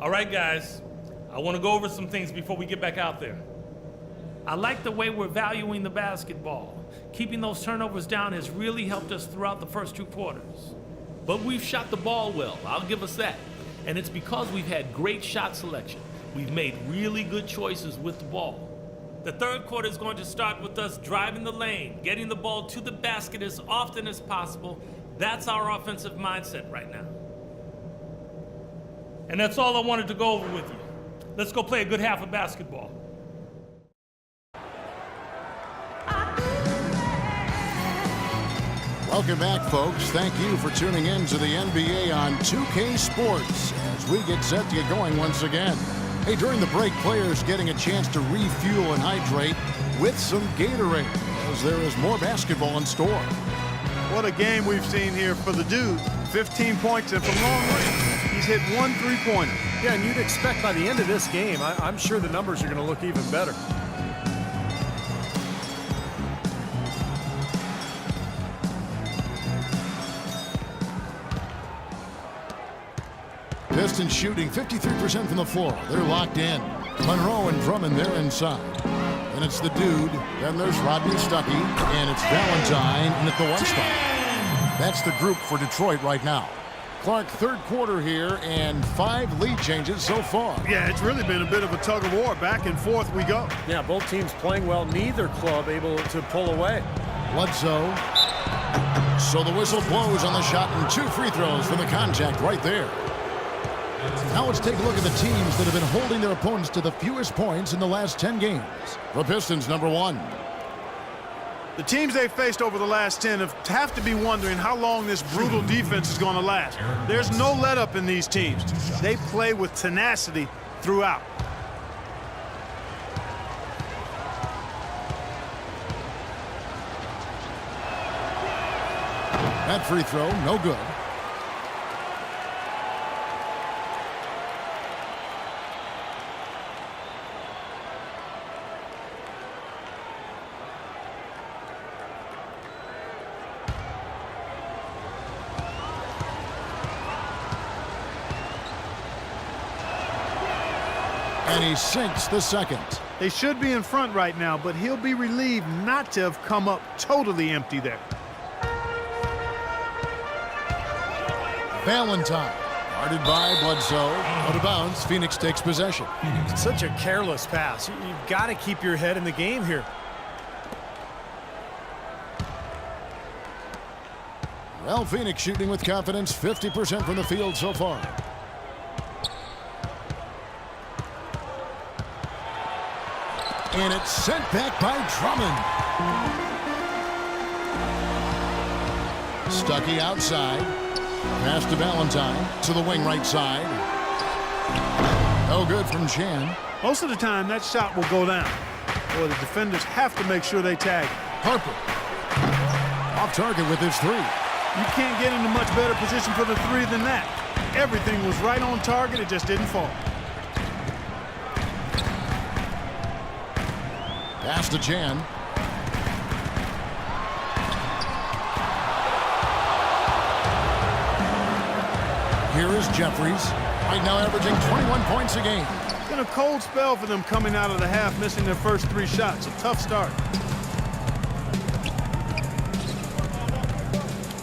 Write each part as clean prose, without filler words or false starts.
All right, guys, I want to go over some things before we get back out there. I like the way we're valuing the basketball. Keeping those turnovers down has really helped us throughout the first 2 quarters. But we've shot the ball well, I'll give us that. And it's because we've had great shot selection. We've made really good choices with the ball. The third quarter is going to start with us driving the lane, getting the ball to the basket as often as possible. That's our offensive mindset right now. And that's all I wanted to go over with you. Let's go play a good half of basketball. Welcome back, folks. Thank you for tuning in to the NBA on 2K Sports as we get set to get going once again. Hey, during the break, players getting a chance to refuel and hydrate with some Gatorade as there is more basketball in store. What a game we've seen here for the dude. 15 points, and from long range, he's hit 1 3-pointer. Yeah, and you'd expect by the end of this game, I'm sure the numbers are going to look even better. Pistons shooting 53% from the floor. They're locked in. Monroe and Drummond, they're inside. And it's the dude. Then there's Rodney Stuckey. And it's Valentine in at the one spot. That's the group for Detroit right now. Clark, third quarter here, and 5 lead changes so far. Yeah, it's really been a bit of a tug of war. Back and forth we go. Yeah, both teams playing well. Neither club able to pull away. Bledsoe. So the whistle blows on the shot, and 2 free throws for the contact right there. Now let's take a look at the teams that have been holding their opponents to the fewest points in the last 10 games. The Pistons, number 1. The teams they've faced over the last 10 have to be wondering how long this brutal defense is going to last. There's no let-up in these teams. They play with tenacity throughout. That free throw, no good. And he sinks the second. They should be in front right now, but he'll be relieved not to have come up totally empty there. Valentine, guarded by Bledsoe. Out of bounds, Phoenix takes possession. Such a careless pass. You've got to keep your head in the game here. Well, Phoenix shooting with confidence, 50% from the field so far. And it's sent back by Drummond. Stuckey outside. Pass to Valentine to the wing right side. No good from Chan. Most of the time, that shot will go down. Boy, the defenders have to make sure they tag. Harper. Off target with his 3. You can't get into much better position for the 3 than that. Everything was right on target. It just didn't fall. Pass to Chan. Here is Jeffries. Right now averaging 21 points a game. It's been a cold spell for them coming out of the half, missing their first 3 shots. A tough start.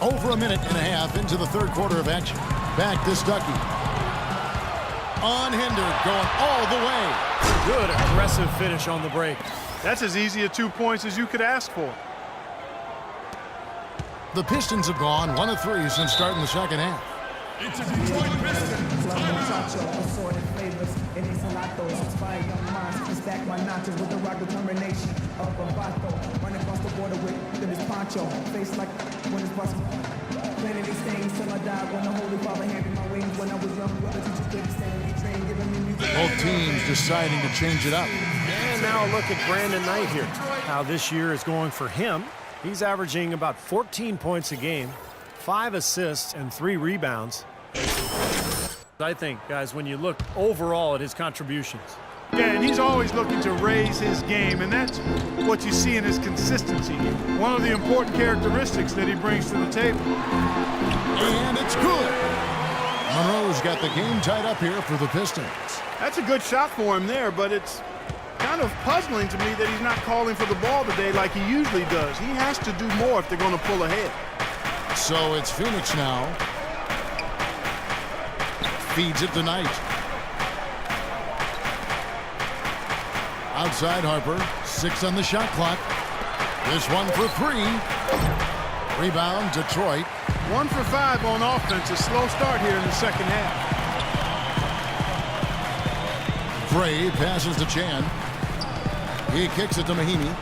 Over a minute and a half into the third quarter of action. Back to Stuckey. Unhindered, going all the way. Good aggressive finish on the break. That's as easy a 2 points as you could ask for. The Pistons have gone 1 of 3 since starting the second half. It's a Detroit Pistons Both teams deciding to change it up. And now look at Brandon Knight here. How this year is going for him. He's averaging about 14 points a game, 5 assists and 3 rebounds. I think, guys, when you look overall at his contributions. Yeah, and he's always looking to raise his game, and that's what you see in his consistency. One of the important characteristics that he brings to the table. And it's good. Monroe's got the game tied up here for the Pistons. That's a good shot for him there, but it's kind of puzzling to me that he's not calling for the ball today like he usually does. He has to do more if they're going to pull ahead. So it's Phoenix now. Feeds it to Knight. Outside Harper. 6 on the shot clock. This one for 3. Rebound, Detroit. 1 for 5 on offense. A slow start here in the second half. Gray passes to Chan. He kicks it to Mahinmi.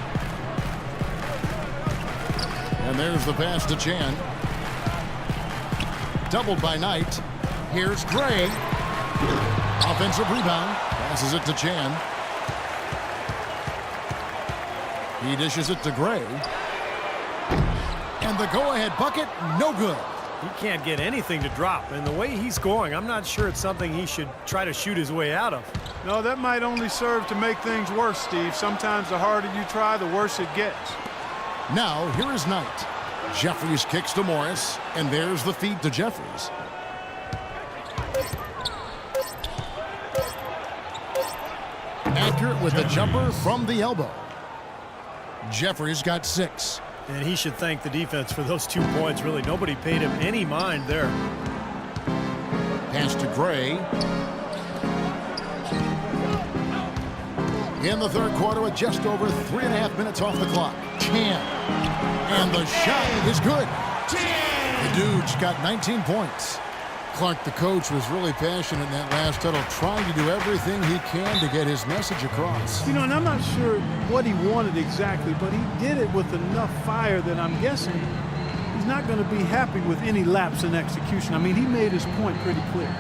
And there's the pass to Chan. Doubled by Knight. Here's Gray. Offensive rebound. Passes it to Chan. He dishes it to Gray. And the go-ahead bucket, no good. He can't get anything to drop, and the way he's going, I'm not sure it's something he should try to shoot his way out of. No, that might only serve to make things worse, Steve. Sometimes the harder you try, the worse it gets. Now, here is Knight. Jeffries kicks to Morris, and there's the feed to Jeffries. Accurate with the jumper from the elbow. Jeffries got 6. And he should thank the defense for those 2 points, really. Nobody paid him any mind there. Pass to Gray. In the third quarter with just over 3.5 minutes off the clock. Chan. And the shot is good. The Dude's got 19 points. Clark, the coach, was really passionate in that last huddle, trying to do everything he can to get his message across. You know, and I'm not sure what he wanted exactly, but he did it with enough fire that I'm guessing he's not going to be happy with any lapse in execution. I mean, he made his point pretty clear.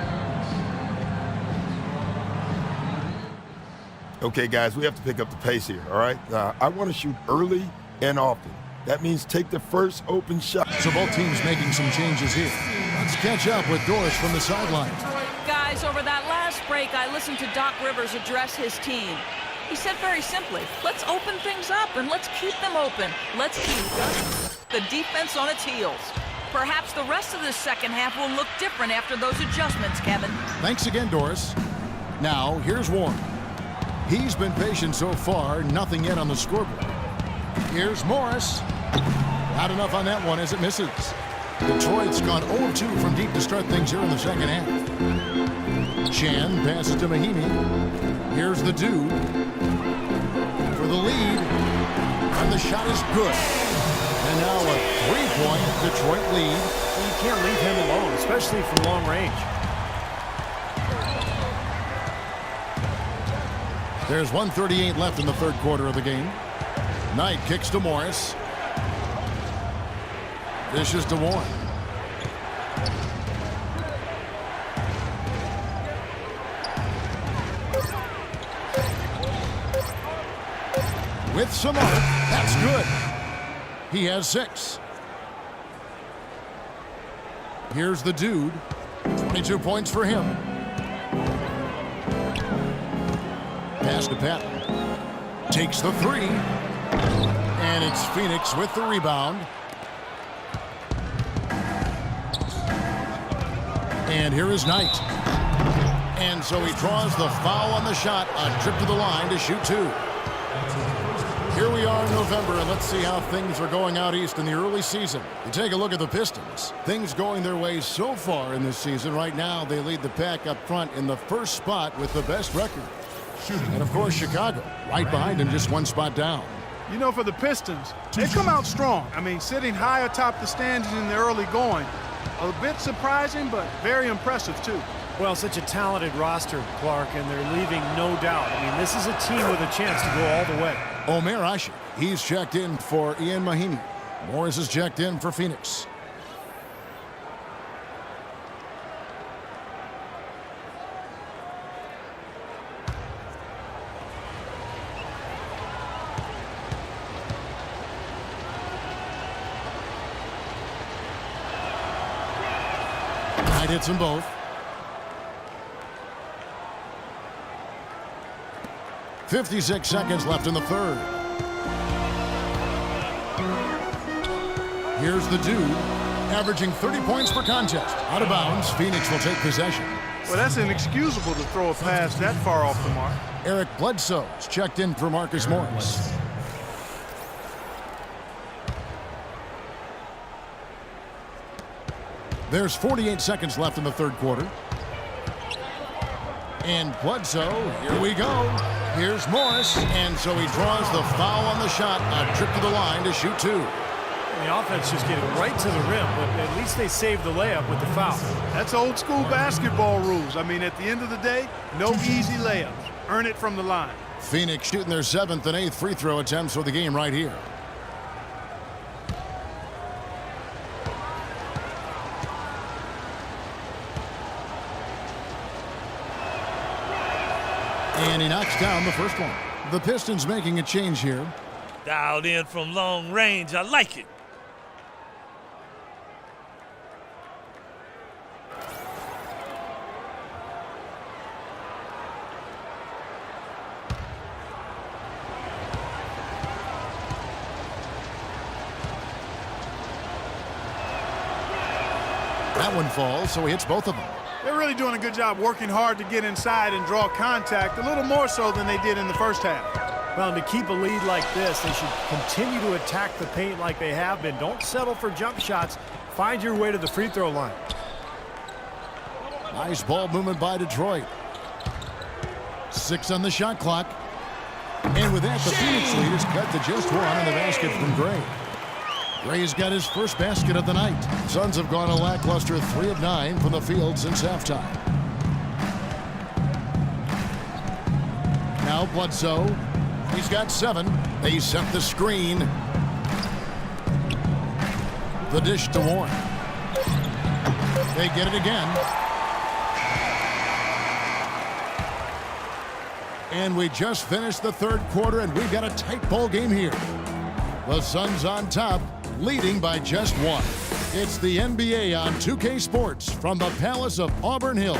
Okay, guys, we have to pick up the pace here, all right? I want to shoot early and often. That means take the first open shot. So both teams making some changes here. Let's catch up with Doris from the sideline. Guys, over that last break, I listened to Doc Rivers address his team. He said very simply, let's open things up and let's keep them open. Let's keep the defense on its heels. Perhaps the rest of this second half will look different after those adjustments, Kevin. Thanks again, Doris. Now, here's Warren. He's been patient so far, nothing yet on the scoreboard. Here's Morris. Not enough on that one as it misses. Detroit's gone 0-2 from deep to start things here in the second half. Chan passes to Mahinmi. Here's the Dude for the lead. And the shot is good. And now a 3-point Detroit lead. You can't leave him alone, especially from long range. There's 1:38 left in the third quarter of the game. Knight kicks to Morris. Dishes to Warren. With some arc, that's good. He has 6. Here's the Dude. 22 points for him. Pass to Patton. Takes the 3. And it's Phoenix with the rebound. And here is Knight. And so he draws the foul on the shot. A trip to the line to shoot 2. Here we are in November, and let's see how things are going out east in the early season. You take a look at the Pistons. Things going their way so far in this season. Right now, they lead the pack up front in the first spot with the best record. And, of course, Chicago right behind him, just 1 spot down. You know, for the Pistons, they come out strong. I mean, sitting high atop the standings in the early going. A bit surprising, but very impressive, too. Well, such a talented roster, Clark, and they're leaving no doubt. I mean, this is a team with a chance to go all the way. Omer Asik, he's checked in for Ian Mahinmi. Morris is checked in for Phoenix. Knight hits them both. 56 seconds left in the third. Here's the Dude. averaging 30 points per contest. Out of bounds, Phoenix will take possession. Well, that's inexcusable to throw a pass that far off the mark. Eric Bledsoe's checked in for Marcus Morris. There's 48 seconds left in the third quarter. And Bledsoe, here we go. Here's Morris, and so he draws the foul on the shot. A trip to the line to shoot two. The offense just getting right to the rim, but at least they saved the layup with the foul. That's old school basketball rules. I mean, at the end of the day, no easy layups. Earn it from the line. Phoenix shooting their 7th and 8th free throw attempts for the game right here. And he knocks down the first one. The Pistons making a change here. Dialed in from long range. I like it. That one falls, so he hits both of them. They're really doing a good job working hard to get inside and draw contact, a little more so than they did in the first half. Well, to keep a lead like this, they should continue to attack the paint like they have been. Don't settle for jump shots. Find your way to the free throw line. Nice ball movement by Detroit. 6 on the shot clock. And with that, the Phoenix lead is cut to just 1 on the basket from Gray. Gray's got his first basket of the night. Suns have gone a lackluster 3 of 9 from the field since halftime. Now Bledsoe. He's got 7. They set the screen. The dish to Warren. They get it again. And we just finished the third quarter, and we've got a tight ball game here. The Suns on top, leading by just 1. It's the NBA on 2K Sports from the Palace of Auburn Hill.